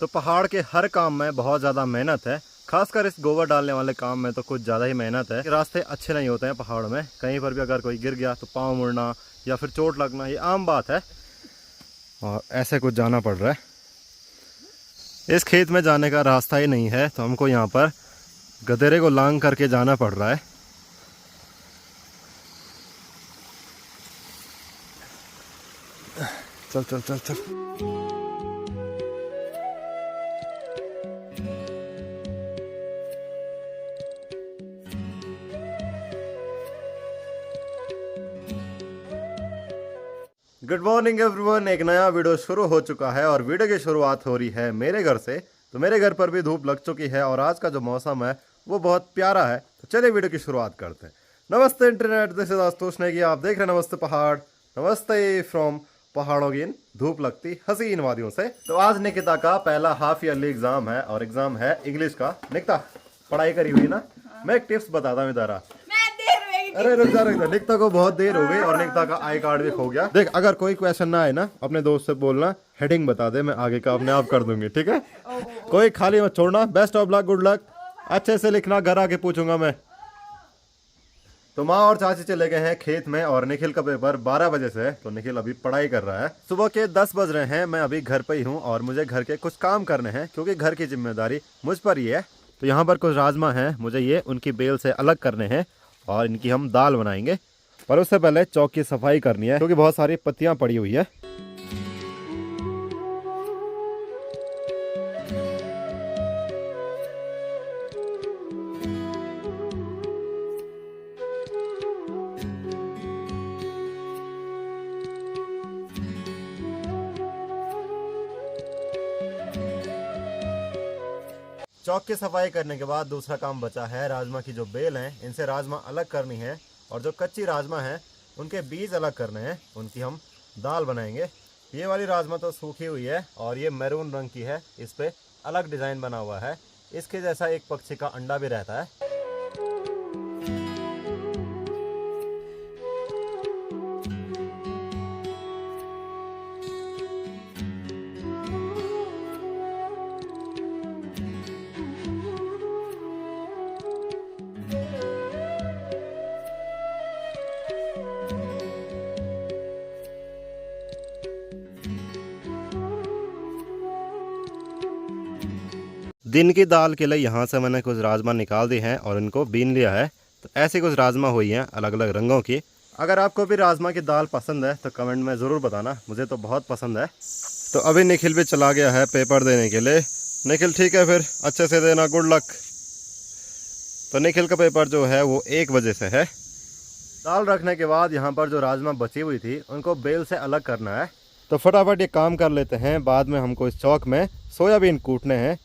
तो पहाड़ के हर काम में बहुत ज़्यादा मेहनत है, खासकर इस गोबर डालने वाले काम में तो कुछ ज़्यादा ही मेहनत है। रास्ते अच्छे नहीं होते हैं पहाड़ में, कहीं पर भी अगर कोई गिर गया तो पाँव मुड़ना या फिर चोट लगना ये आम बात है। और ऐसे कुछ जाना पड़ रहा है। इस खेत में जाने का रास्ता ही नहीं है तो हमको यहाँ पर गधेरे को लांग करके जाना पड़ रहा है। चल चल चल चल। गुड मॉर्निंग एवरीवन, एक नया वीडियो शुरू हो चुका है और वीडियो की शुरुआत हो रही है मेरे घर से। तो मेरे घर पर भी धूप लग चुकी है और आज का जो मौसम है वो बहुत प्यारा है। तो चलिए वीडियो की शुरुआत करते हैं। नमस्ते internet, this is Ashutosh Negi, आप देख रहे हैं नमस्ते पहाड़। नमस्ते फ्रॉम पहाड़ों की धूप लगती हसीन वादियों से। तो आज निकिता का पहला हाफ ईयरली एग्जाम है और एग्जाम है इंग्लिश का। निकिता पढ़ाई करी हुई ना? मैं एक टिप्स बताता हूँ इधर। अरे रुक जा। निकिता को बहुत देर हो गई और निकिता का आई कार्ड भी खो गया। देख, अगर कोई क्वेश्चन ना आए ना अपने दोस्त से बोलना, हेडिंग बता दे, मैं आगे का अपने आप कर दूंगी, ठीक है? कोई खाली मत छोड़ना। Best of luck, good luck, अच्छे से लिखना, घर आके पूछूंगा मैं। तो माँ और चाची चले गए हैं खेत में और निखिल का पेपर 12 बजे से है, तो निखिल अभी पढ़ाई कर रहा है। सुबह के 10 बज रहे हैं, मैं अभी घर पे ही हूँ और मुझे घर के कुछ काम करने हैं क्योंकि घर की जिम्मेदारी मुझ पर ही है। तो यहाँ पर कुछ राजमा हैं, मुझे ये उनकी बेल से अलग करने हैं और इनकी हम दाल बनाएंगे। पर उससे पहले चौक की सफाई करनी है क्योंकि बहुत सारी पत्तियां पड़ी हुई है। चौक की सफाई करने के बाद दूसरा काम बचा है, राजमा की जो बेल हैं इनसे राजमा अलग करनी है और जो कच्ची राजमा है उनके बीज अलग करने हैं, उनकी हम दाल बनाएंगे। ये वाली राजमा तो सूखी हुई है और ये मैरून रंग की है, इस पे अलग डिज़ाइन बना हुआ है। इसके जैसा एक पक्षी का अंडा भी रहता है। दिन की दाल के लिए यहाँ से मैंने कुछ राजमा निकाल दिए हैं और इनको बीन लिया है। तो ऐसे कुछ राजमा हुई हैं अलग अलग रंगों की। अगर आपको भी राजमा की दाल पसंद है तो कमेंट में ज़रूर बताना, मुझे तो बहुत पसंद है। तो अभी निखिल भी चला गया है पेपर देने के लिए। निखिल ठीक है, फिर अच्छे से देना, गुड लक। तो निखिल का पेपर जो है वो 1 बजे से है। दाल रखने के बाद यहाँ पर जो राजमा बची हुई थी उनको बेल से अलग करना है। तो फटाफट ये काम कर लेते हैं, बाद में हमको इस चौक में सोयाबीन कूटने हैं।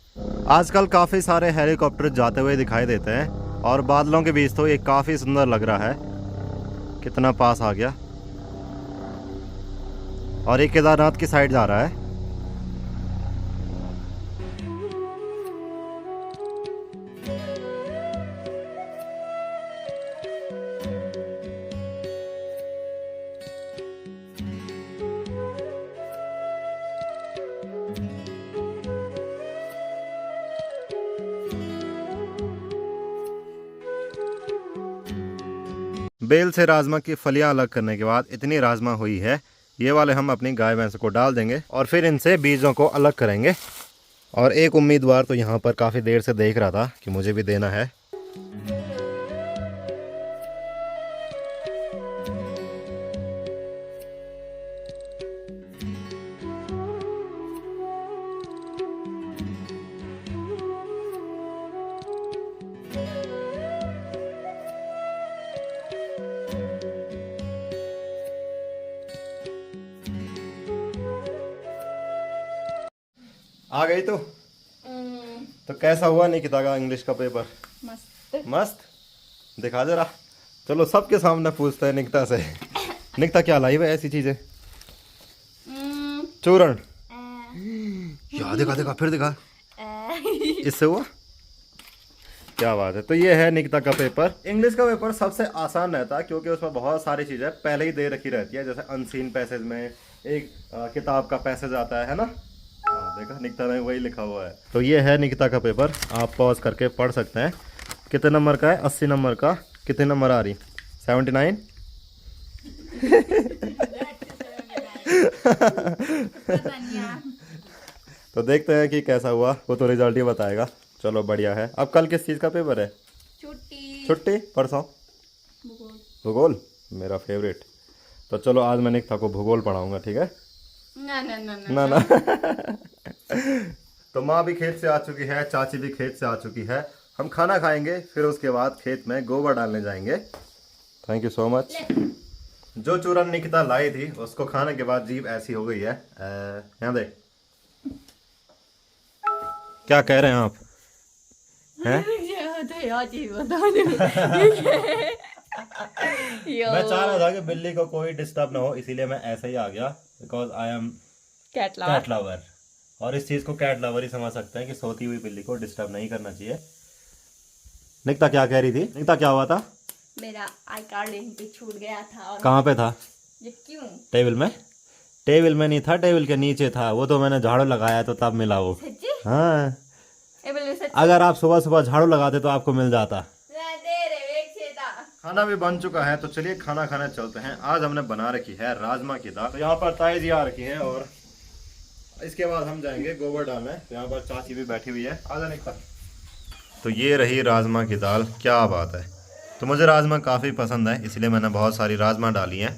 आजकल काफ़ी सारे हेलीकॉप्टर जाते हुए दिखाई देते हैं और बादलों के बीच तो ये काफ़ी सुंदर लग रहा है। कितना पास आ गया और ये केदारनाथ की साइड जा रहा है। बेल से राजमा की फलियां अलग करने के बाद इतनी राजमा हुई है, ये वाले हम अपनी गाय भैंस को डाल देंगे और फिर इनसे बीजों को अलग करेंगे। और एक उम्मीदवार तो यहाँ पर काफ़ी देर से देख रहा था कि मुझे भी देना है। आ गई तो कैसा हुआ निकिता का इंग्लिश का पेपर? मस्त मस्त, दिखा जरा। चलो सबके सामने पूछते हैं निकिता से। निकिता क्या लाई है ऐसी चीजें? चूरण। यार दिखा दिखा, फिर दिखा। इससे हुआ? क्या बात है। तो ये है निकिता का पेपर। इंग्लिश का पेपर सबसे आसान रहता है क्योंकि उसमें बहुत सारी चीजें पहले ही दे रखी रहती है। जैसे अनसीन पैसेज में एक किताब का पैसेज आता है ना? देखा निकिता में वही लिखा हुआ है। तो ये है निकिता का पेपर, आप पॉज करके पढ़ सकते हैं। कितने नंबर का है? 80 नंबर का। कितने नंबर आ रही? 79। तो देखते हैं कि कैसा हुआ, वो तो रिजल्ट ही बताएगा। चलो बढ़िया है। अब कल किस चीज़ का पेपर है? छुट्टी। परसों भूगोल, मेरा फेवरेट। तो चलो आज मैं निकिता को भूगोल पढ़ाऊंगा, ठीक है? ना। तो माँ भी खेत से आ चुकी है, चाची भी खेत से आ चुकी है। हम खाना खाएंगे, फिर उसके बाद खेत में गोबर डालने जाएंगे। Thank you so much. जो चूरन निकिता लाई थी उसको खाने के बाद जीभ ऐसी हो गई है। यहाँ देख, क्या कह रहे हैं आप? हैं? मैं चाह रहा था कि बिल्ली को कोई डिस्टर्ब ना हो, इसीलिए मैं ऐसे ही आ गया, because I am cat lover. और इस चीज को कैट लवर ही समझ सकते हैं कि सोती हुई बिल्ली को डिस्टर्ब नहीं करना चाहिए। निकिता क्या कह रही थी? निकिता क्या हुआ था? मेरा आई कार्ड यहीं पे छूट गया था। और कहाँ पे था? ये क्यों? टेबल में? टेबल में नहीं था, टेबल के नीचे था। वो तो मैंने झाड़ू लगाया तो तब मिला वो। सच्ची? हाँ, अगर आप सुबह सुबह झाड़ू लगाते तो आपको मिल जाता। खाना भी बन चुका है, तो चलिए खाना खाने चलते हैं। आज हमने बना रखी है राजमा की दाल। तो यहाँ पर ताई जी आ रखी है और इसके बाद हम जाएंगे गोबर डालने। तो यहाँ पर चाची भी बैठी हुई है। आजा निकता। तो ये रही राजमा की दाल, क्या बात है। तो मुझे राजमा काफ़ी पसंद है, इसलिए मैंने बहुत सारी राजमा डाली हैं।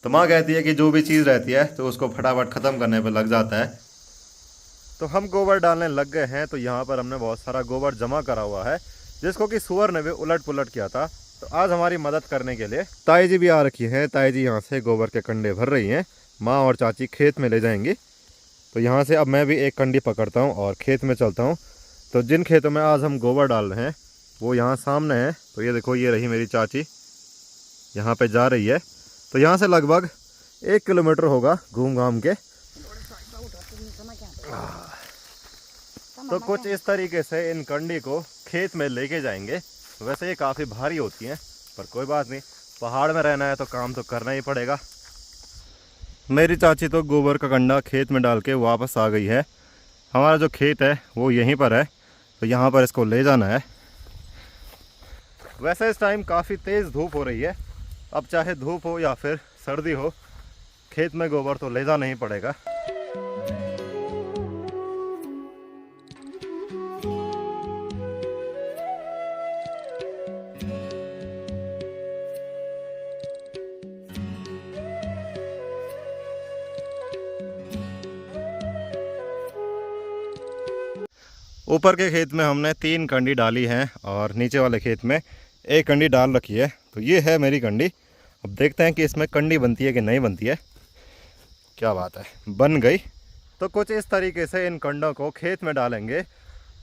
तो माँ कहती है कि जो भी चीज़ रहती है तो उसको फटाफट ख़त्म करने पे लग जाता है। तो हम गोबर डालने लग गए हैं। तो यहाँ पर हमने बहुत सारा गोबर जमा करा हुआ है, जिसको कि सुअर ने भी उलट पुलट किया था। तो आज हमारी मदद करने के लिए ताई जी भी आ रखी हैं। ताई जी यहाँ से गोबर के कंडे भर रही हैं। माँ और चाची खेत में ले जाएंगी। तो यहाँ से अब मैं भी एक कंडी पकड़ता हूँ और खेत में चलता हूँ। तो जिन खेतों में आज हम गोबर डाल रहे हैं वो यहाँ सामने है। तो ये देखो, ये रही मेरी चाची, यहाँ पे जा रही है। तो यहाँ से लगभग 1 किलोमीटर होगा घूम घाम के। तो कुछ इस तरीके से इन कंडी को खेत में लेके जाएंगे। वैसे ये काफ़ी भारी होती हैं, पर कोई बात नहीं, पहाड़ में रहना है तो काम तो करना ही पड़ेगा। मेरी चाची तो गोबर का कंडा खेत में डाल के वापस आ गई है। हमारा जो खेत है वो यहीं पर है, तो यहाँ पर इसको ले जाना है। वैसे इस टाइम काफ़ी तेज़ धूप हो रही है। अब चाहे धूप हो या फिर सर्दी हो, खेत में गोबर तो ले जाना ही पड़ेगा। ऊपर के खेत में हमने 3 कंडी डाली हैं और नीचे वाले खेत में 1 कंडी डाल रखी है। तो ये है मेरी कंडी। अब देखते हैं कि इसमें कंडी बनती है कि नहीं बनती है। क्या बात है, बन गई। तो कुछ इस तरीके से इन कंडों को खेत में डालेंगे।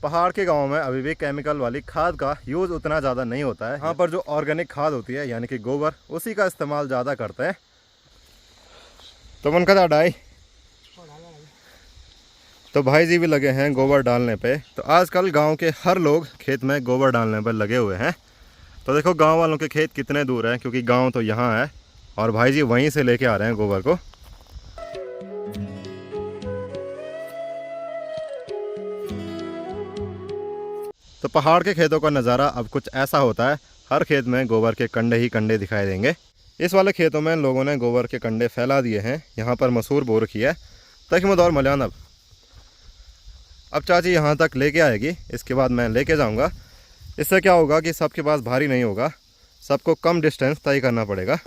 पहाड़ के गांव में अभी भी केमिकल वाली खाद का यूज़ उतना ज़्यादा नहीं होता है। यहाँ पर जो ऑर्गेनिक खाद होती है यानी कि गोबर, उसी का इस्तेमाल ज़्यादा करते हैं। तो मन का डाई। तो भाई जी भी लगे हैं गोबर डालने पे। तो आजकल गांव के हर लोग खेत में गोबर डालने पर लगे हुए हैं। तो देखो गांव वालों के खेत कितने दूर हैं, क्योंकि गांव तो यहाँ है और भाई जी वहीं से लेके आ रहे हैं गोबर को। तो पहाड़ के खेतों का नज़ारा अब कुछ ऐसा होता है, हर खेत में गोबर के कंडे ही कंडे दिखाई देंगे। इस वाले खेतों में लोगों ने गोबर के कंडे फैला दिए हैं। यहाँ पर मसूर बो रखी है तक दौर मलियान। अब चाची यहाँ तक लेके आएगी, इसके बाद मैं लेके जाऊँगा। इससे क्या होगा कि सबके पास भारी नहीं होगा, सबको कम डिस्टेंस तय करना पड़ेगा।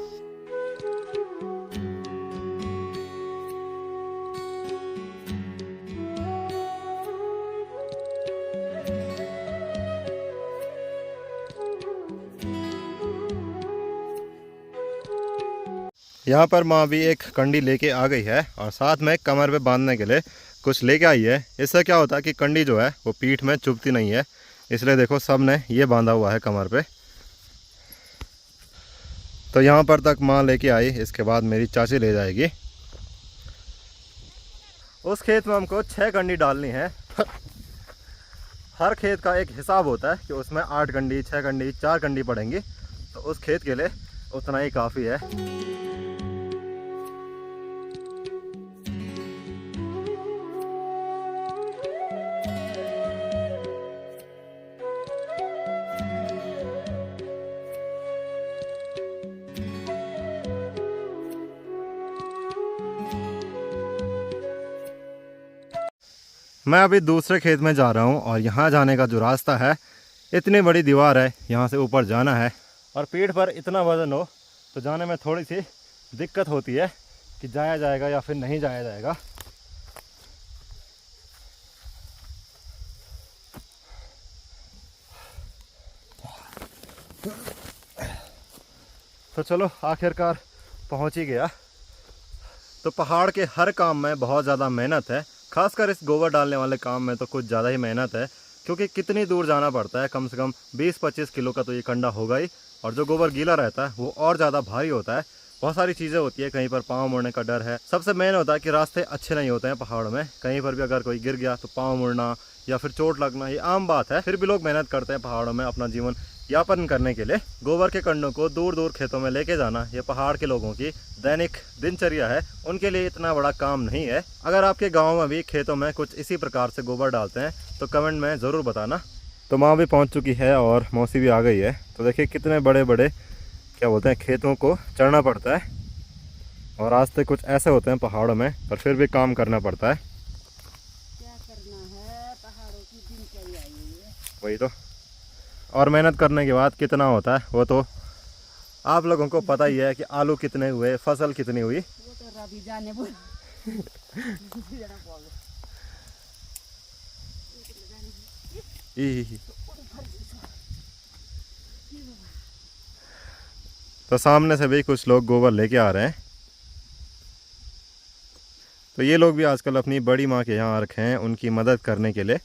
यहाँ पर माँ भी एक कंडी लेके आ गई है और साथ में कमर पे बांधने के लिए कुछ लेके आई है। इससे क्या होता है कि कंडी जो है वो पीठ में चुभती नहीं है, इसलिए देखो सब ने ये बांधा हुआ है कमर पे। तो यहाँ पर तक माँ लेके आई, इसके बाद मेरी चाची ले जाएगी। उस खेत में हमको 6 कंडी डालनी है। हर खेत का एक हिसाब होता है कि उसमें 8 कंडी, 6 कंडी, 4 कंडी पड़ेंगी। तो उस खेत के लिए उतना ही काफ़ी है। मैं अभी दूसरे खेत में जा रहा हूँ और यहाँ जाने का जो रास्ता है, इतनी बड़ी दीवार है, यहाँ से ऊपर जाना है और पीठ पर इतना वज़न हो तो जाने में थोड़ी सी दिक्कत होती है कि जाया जाएगा या फिर नहीं जाया जाएगा। तो चलो आखिरकार पहुँच ही गया। तो पहाड़ के हर काम में बहुत ज़्यादा मेहनत है, खासकर इस गोबर डालने वाले काम में तो कुछ ज़्यादा ही मेहनत है, क्योंकि कितनी दूर जाना पड़ता है, कम से कम 20-25 किलो का तो ये कंडा होगा ही। और जो गोबर गीला रहता है वो और ज़्यादा भारी होता है। बहुत सारी चीज़ें होती है, कहीं पर पाँव मुड़ने का डर है। सबसे मेन होता है कि रास्ते अच्छे नहीं होते हैं पहाड़ों में, कहीं पर भी अगर कोई गिर गया तो पाँव मुड़ना या फिर चोट लगना ये आम बात है। फिर भी लोग मेहनत करते हैं पहाड़ों में अपना जीवन यापन करने के लिए। गोबर के कंडों को दूर दूर खेतों में लेके जाना ये पहाड़ के लोगों की दैनिक दिनचर्या है, उनके लिए इतना बड़ा काम नहीं है। अगर आपके गाँव में भी खेतों में कुछ इसी प्रकार से गोबर डालते हैं तो कमेंट में ज़रूर बताना। तो माँ भी पहुँच चुकी है और मौसी भी आ गई है। तो देखिए कितने बड़े बड़े क्या बोलते हैं खेतों को चढ़ना पड़ता है और रास्ते कुछ ऐसे होते हैं पहाड़ों में, पर फिर भी काम करना पड़ता है। क्या करना है, पहाड़ों की दिनचर्या यही है। वही तो। और मेहनत करने के बाद कितना होता है वो तो आप लोगों को पता ही है कि आलू कितने हुए, फसल कितनी हुई। वो तो रवि जाने बोल तो सामने से भी कुछ लोग गोबर लेके आ रहे हैं। तो ये लोग भी आजकल अपनी बड़ी माँ के यहाँ रखे हैं उनकी मदद करने के लिए।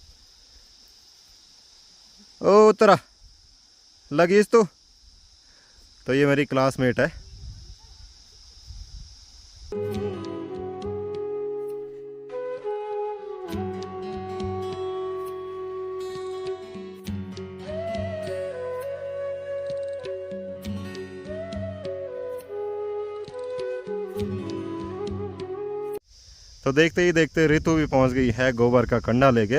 ओ उत्तरा लगीस तो ये मेरी क्लासमेट है। तो देखते ही देखते ऋतु भी पहुंच गई है गोबर का कंडा लेके।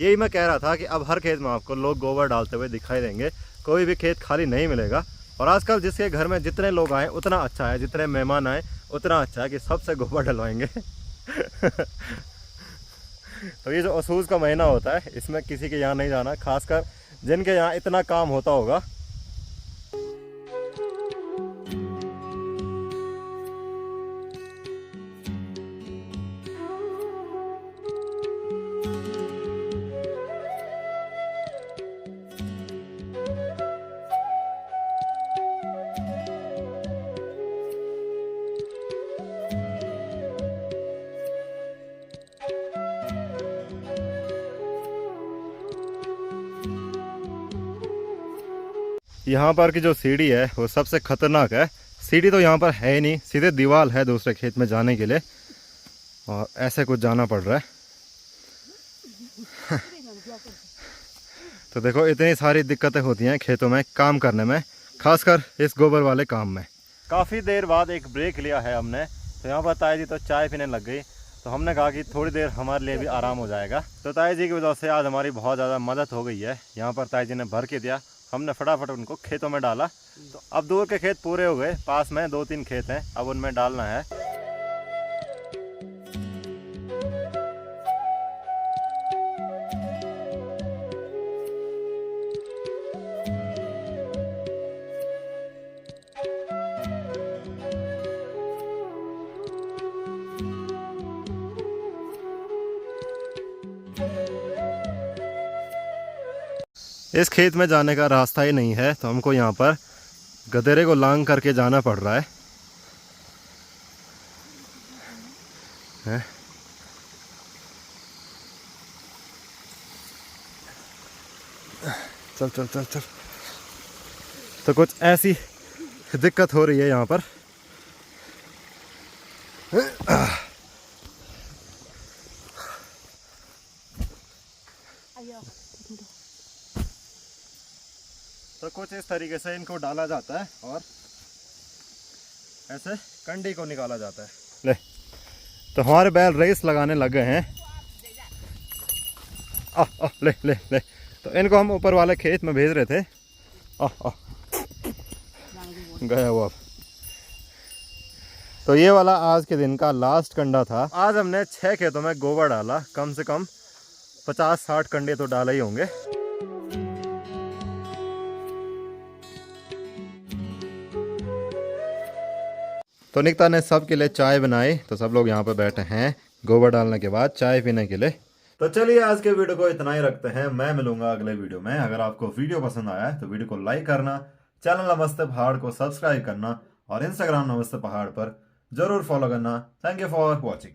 यही मैं कह रहा था कि अब हर खेत में आपको लोग गोबर डालते हुए दिखाई देंगे, कोई भी खेत खाली नहीं मिलेगा। और आजकल जिसके घर में जितने लोग आए उतना अच्छा है, जितने मेहमान आए उतना अच्छा है कि सबसे गोबर डलवाएंगे। तो ये जो असूस का महीना होता है इसमें किसी के यहाँ नहीं जाना, खासकर जिनके यहाँ इतना काम होता होगा। यहाँ पर की जो सीढ़ी है वो सबसे खतरनाक है। सीढ़ी तो यहाँ पर है ही नहीं, सीधे दीवार है दूसरे खेत में जाने के लिए और ऐसे कुछ जाना पड़ रहा है। तो देखो इतनी सारी दिक्कतें होती हैं खेतों में काम करने में, खासकर इस गोबर वाले काम में। काफ़ी देर बाद एक ब्रेक लिया है हमने। तो यहाँ पर ताई जी तो चाय पीने लग गई, तो हमने कहा कि थोड़ी देर हमारे लिए भी आराम हो जाएगा। तो ताई जी की वजह से आज हमारी बहुत ज़्यादा मदद हो गई है। यहाँ पर ताई जी ने भर के दिया, हमने फटाफट उनको खेतों में डाला। तो अब दूर के खेत पूरे हो गए, पास में 2-3 खेत हैं, अब उनमें डालना है। इस खेत में जाने का रास्ता ही नहीं है, तो हमको यहाँ पर गधेरे को लांग करके जाना पड़ रहा है। चल चल चल चल। तो कुछ ऐसी दिक्कत हो रही है यहाँ पर। तो कुछ इस तरीके से इनको डाला जाता है और ऐसे कंडी को निकाला जाता है। ले, तो हमारे बैल रेस लगाने लग गए हैं। ले ले ले। तो इनको हम ऊपर वाले खेत में भेज रहे थे। गया वो अब। तो ये वाला आज के दिन का लास्ट कंडा था। आज हमने 6 खेतों में गोबर डाला, कम से कम 50-60 कंडे तो डाले ही होंगे। तो निकिता ने सबके लिए चाय बनाई, तो सब लोग यहाँ पे बैठे हैं गोबर डालने के बाद चाय पीने के लिए। तो चलिए आज के वीडियो को इतना ही रखते हैं, मैं मिलूंगा अगले वीडियो में। अगर आपको वीडियो पसंद आया है तो वीडियो को लाइक करना, चैनल नमस्ते पहाड़ को सब्सक्राइब करना और इंस्टाग्राम नमस्ते पहाड़ पर जरूर फॉलो करना। Thank you for watching.